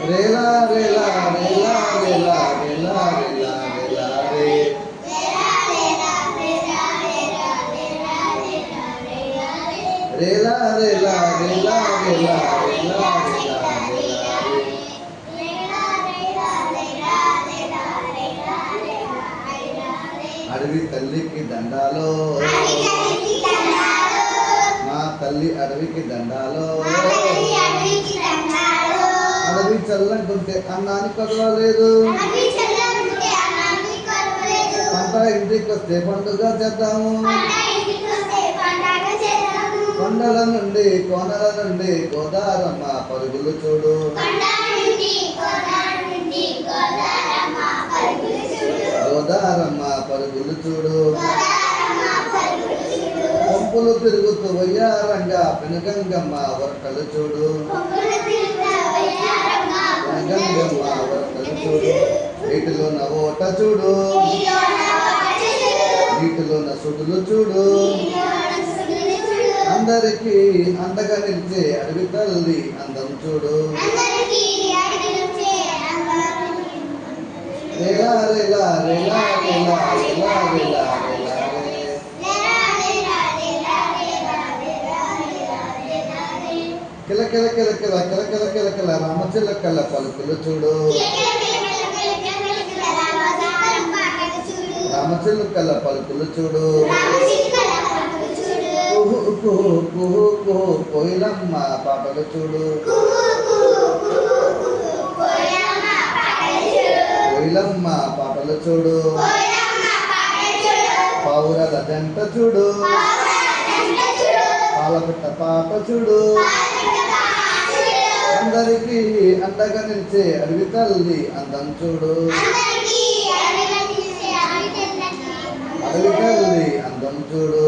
రేలా రేలా రేలా రేలా రేలా రేలా రేలా రే రేలా రేలా రేలా రేలా రేలా అడవి తల్లికి దండాలో మా తల్లి అడవికి దండాలో అడవి చల్లంటుంటే అన్నాన్ని కొదవలేదు పంట ఇంటికి వస్తే పండుగ చేద్దాము కొండల నుండి కోనల నుండి గోదారమ్మ పరుగులు చూడు గోదారమ్మ పరుగులు చూడు పంపులు తిరుగుతూ వయ్యారంగా పెనుగంగమ్మ వరకలు చూడు పెనుగంగమ్మ వరకలు చూడు నీటిలోన ఓట చూడు నీటిలోన సుడులు చూడు అందరికీ అండగా నిలిచే అడవి తల్లి అందం చూడు రేలా రేలా రేలా రేలా రేలా రేలా కిల కిల కిల కిల కిల కిల కిల కిల రామచిలకల పలుకులు చూడు రామచిలకల పలుకులు చూడు కుహు కుహు కుహు కుహు కోయిలమ్మ పాటలు చూడు కోయిలమ్మ పాటలు చూడు పౌరల జంట చూడు పాలపిట్ట పాట చూడు అందరికీ అండగా నిలిచే అడవి తల్లి అందం చూడు అడవి తల్లి అందం చూడు